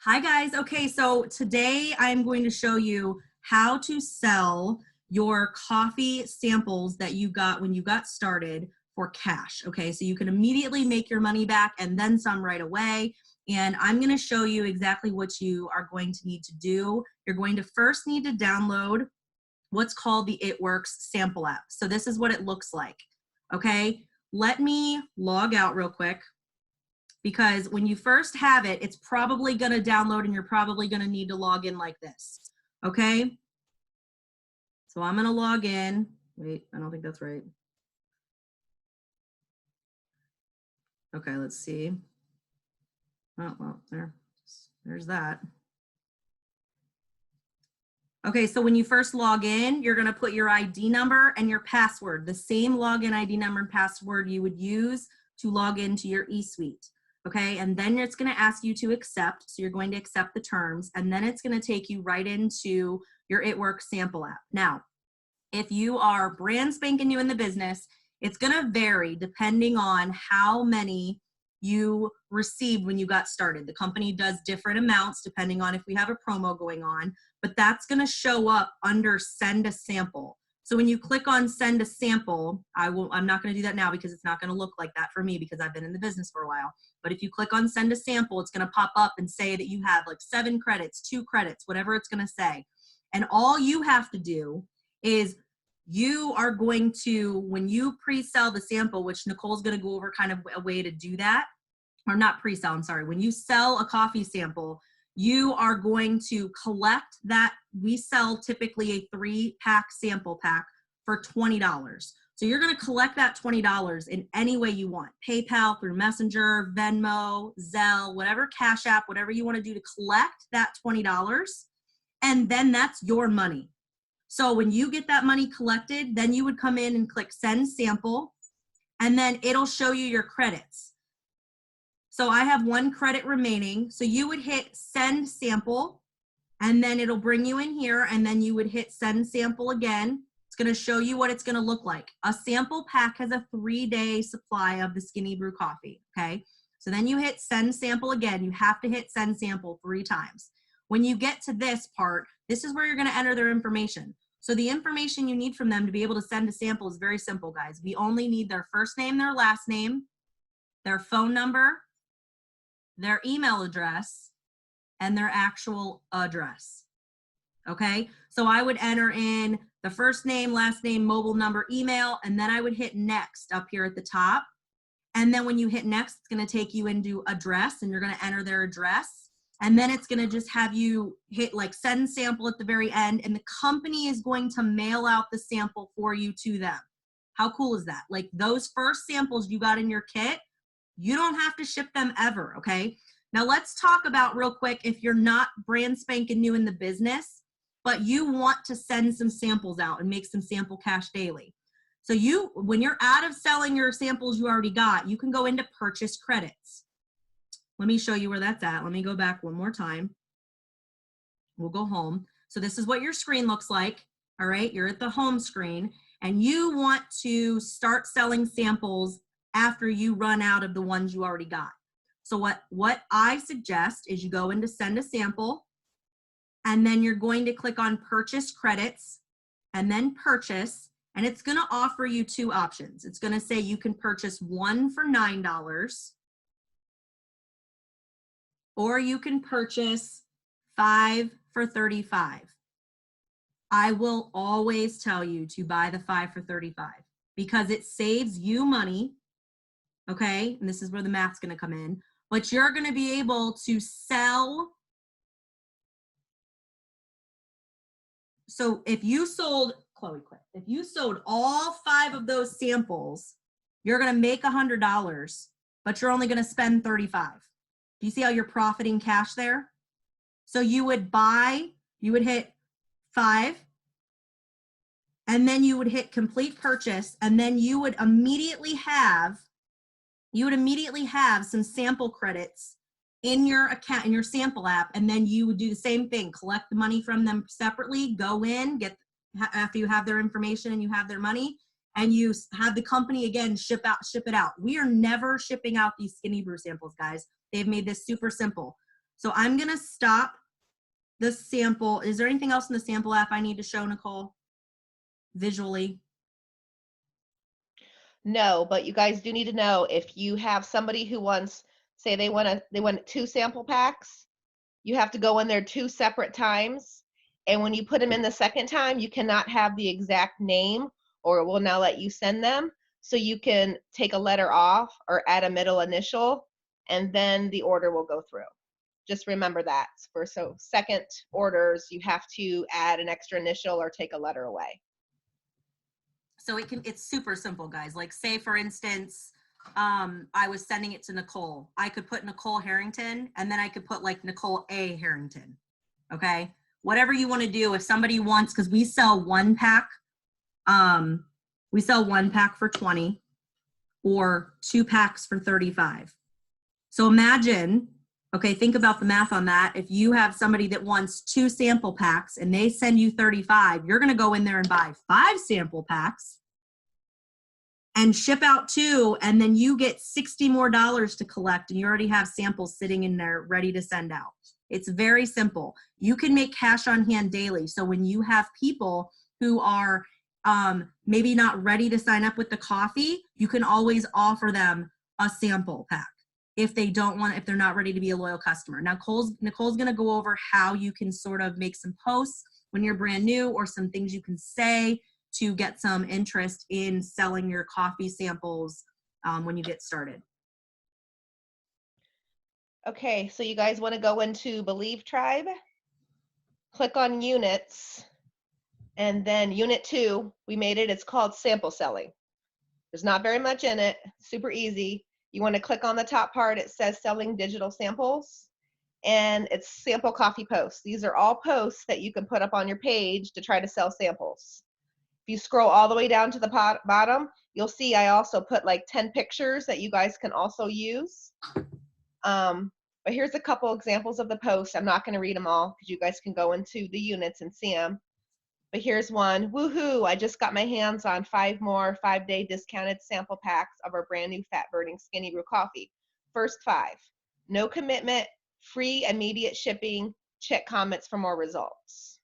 Hi guys. Okay, so today I'm going to show you how to sell your coffee samples that you got when you got started for cash. Okay, so you can immediately make your money back and then some right away. And I'm going to show you exactly what you are going to need to do. You're going to first need to download what's called the It Works sample app. So this is what it looks like. Okay, let me log out real quick, because when you first have it, it's probably going to download and you're probably going to need to log in like this. Okay, so I'm going to log in. Wait, I don't think that's right. Okay, let's see. Oh, well, there's that. Okay, so when you first log in, you're going to put your ID number and your password, the same login ID number and password you would use to log into your eSuite. Okay, and then it's going to ask you to accept. So you're going to accept the terms, and then it's going to take you right into your It Works sample app. Now, if you are brand spanking new in the business, it's going to vary depending on how many you received when you got started. The company does different amounts depending on if we have a promo going on, but that's going to show up under send a sample. So when you click on send a sample, I'm not going to do that now because it's not going to look like that for me because I've been in the business for a while. But if you click on send a sample, it's going to pop up and say that you have like 7 credits, 2 credits, whatever it's going to say. And all you have to do is you are going to, when you pre-sell the sample, which Nicole's going to go over kind of a way to do that, or not pre-sell, I'm sorry. When you sell a coffee sample, you are going to collect that. We sell typically a 3-pack sample pack for $20. So you're going to collect that $20 in any way you want. PayPal, through Messenger, Venmo, Zelle, whatever, Cash App, whatever you want to do to collect that $20. And then that's your money. So when you get that money collected, then you would come in and click send sample, and then it'll show you your credits. So I have 1 credit remaining. So you would hit send sample, and then it'll bring you in here, and then you would hit send sample again. It's going to show you what it's going to look like. A sample pack has a 3-day supply of the Skinny Brew coffee. Okay. So then you hit send sample again. You have to hit send sample 3 times. When you get to this part, this is where you're going to enter their information. So the information you need from them to be able to send a sample is very simple, guys. We only need their first name, their last name, their phone number, their email address, and their actual address. Okay, so I would enter in the first name, last name, mobile number, email, and then I would hit next up here at the top. And then when you hit next, it's going to take you into address, and you're going to enter their address. And then it's going to just have you hit like send sample at the very end, and the company is going to mail out the sample for you to them. How cool is that? Like those first samples you got in your kit, you don't have to ship them ever, okay? Now let's talk about real quick, if you're not brand spanking new in the business, but you want to send some samples out and make some sample cash daily. So when you're out of selling your samples you already got, you can go into purchase credits. Let me show you where that's at. Let me go back one more time. We'll go home. So this is what your screen looks like. All right, you're at the home screen, and you want to start selling samples after you run out of the ones you already got. So what I suggest is you go into send a sample, and then you're going to click on purchase credits and then purchase, and it's going to offer you 2 options. It's going to say you can purchase 1 for $9, or you can purchase 5 for $35. I will always tell you to buy the 5 for $35 because it saves you money. Okay, and this is where the math's going to come in, but you're going to be able to sell. So if you sold, Chloe, quick, if you sold all 5 of those samples, you're going to make $100, but you're only going to spend $35. Do you see how you're profiting cash there? So you would hit 5, and then you would hit complete purchase, and then you would immediately have some sample credits in your account, in your sample app, and then you would do the same thing, collect the money from them separately, go in, after you have their information and you have their money, and you have the company again ship it out. We are never shipping out these Skinny Brew samples, guys. They've made this super simple. So I'm going to stop the sample. Is there anything else in the sample app I need to show, Nicole, visually? No, but you guys do need to know if you have somebody who wants, say they want 2 sample packs, you have to go in there 2 separate times. And when you put them in the second time, you cannot have the exact name or it will not let you send them. So you can take a letter off or add a middle initial and then the order will go through. Just remember that. For second orders, you have to add an extra initial or take a letter away. So it's super simple, guys. Like say for instance, I was sending it to Nicole. I could put Nicole Harrington and then I could put like Nicole A. Harrington. Okay. Whatever you want to do. If somebody wants, because we sell 1 pack, we sell 1 pack for 20 or 2 packs for 35. So imagine, okay, think about the math on that. If you have somebody that wants 2 sample packs and they send you 35, you're going to go in there and buy 5 sample packs and ship out 2, and then you get $60 more to collect, and you already have samples sitting in there ready to send out. It's very simple. You can make cash on hand daily. So when you have people who are maybe not ready to sign up with the coffee, you can always offer them a sample pack if they don't want, if they're not ready to be a loyal customer. Now, Nicole's going to go over how you can sort of make some posts when you're brand new or some things you can say to get some interest in selling your coffee samples when you get started. Okay, so you guys want to go into Believe Tribe, click on units, and then unit 2, we made it, it's called sample selling. There's not very much in it, super easy. You want to click on the top part, it says selling digital samples, and it's sample coffee posts. These are all posts that you can put up on your page to try to sell samples. If you scroll all the way down to the bottom, you'll see I also put like 10 pictures that you guys can also use. But here's a couple examples of the posts. I'm not going to read them all because you guys can go into the units and see them. But here's one. Woohoo! I just got my hands on 5 more 5-day discounted sample packs of our brand new fat burning Skinny Brew coffee. First 5. No commitment, free immediate shipping. Check comments for more results.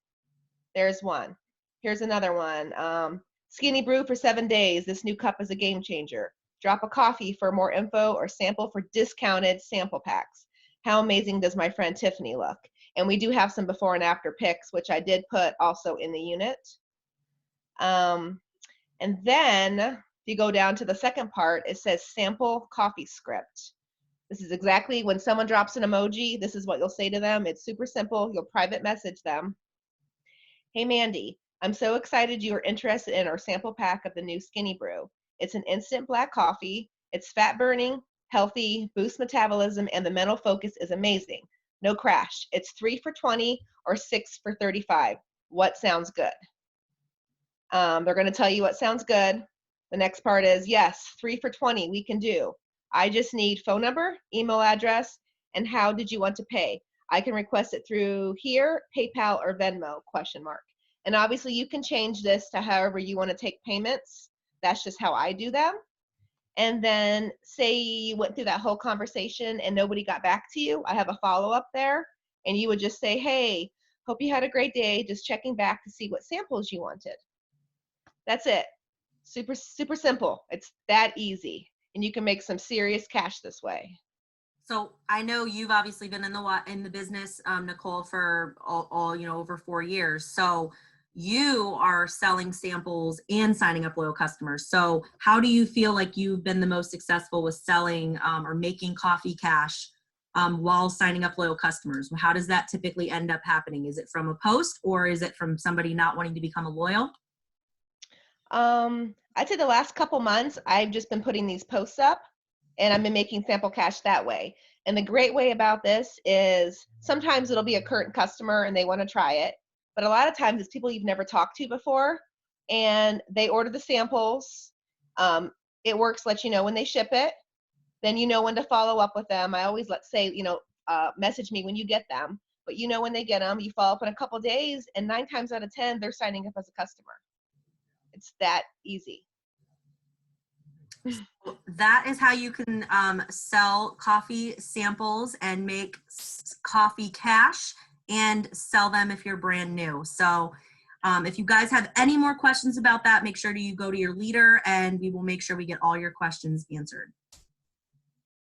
There's one. Here's another one. Skinny Brew for 7 days. This new cup is a game changer. Drop a coffee for more info or sample for discounted sample packs. How amazing does my friend Tiffany look? And we do have some before and after pics, which I did put also in the unit. And then if you go down to the second part, it says sample coffee script. This is exactly when someone drops an emoji, this is what you'll say to them. It's super simple. You'll private message them. Hey Mandy, I'm so excited you are interested in our sample pack of the new Skinny Brew. It's an instant black coffee. It's fat burning, healthy, boosts metabolism, and the mental focus is amazing. No crash. It's 3 for 20 or 6 for 35. What sounds good? They're going to tell you what sounds good. The next part is, yes, 3 for 20 we can do. I just need phone number, email address, and how did you want to pay? I can request it through here, PayPal, or Venmo, ? And obviously you can change this to however you want to take payments. That's just how I do them. And then say you went through that whole conversation and nobody got back to you, I have a follow-up there. And you would just say, hey, hope you had a great day. Just checking back to see what samples you wanted. That's it. Super, super simple. It's that easy. And you can make some serious cash this way. So I know you've obviously been in the business, Nicole, for all over 4 years. So you are selling samples and signing up loyal customers. So how do you feel like you've been the most successful with selling or making coffee cash while signing up loyal customers? How does that typically end up happening? Is it from a post or is it from somebody not wanting to become a loyal? I'd say the last couple months, I've just been putting these posts up and I've been making sample cash that way. And the great way about this is sometimes it'll be a current customer and they want to try it. But a lot of times it's people you've never talked to before and they order the samples. It works, let you know when they ship it. Then you know when to follow up with them. I always say, message me when you get them. But you know when they get them, you follow up in a couple of days, and 9 times out of 10, they're signing up as a customer. It's that easy. That is how you can sell coffee samples and make coffee cash and sell them if you're brand new. So if you guys have any more questions about that, make sure you go to your leader and we will make sure we get all your questions answered.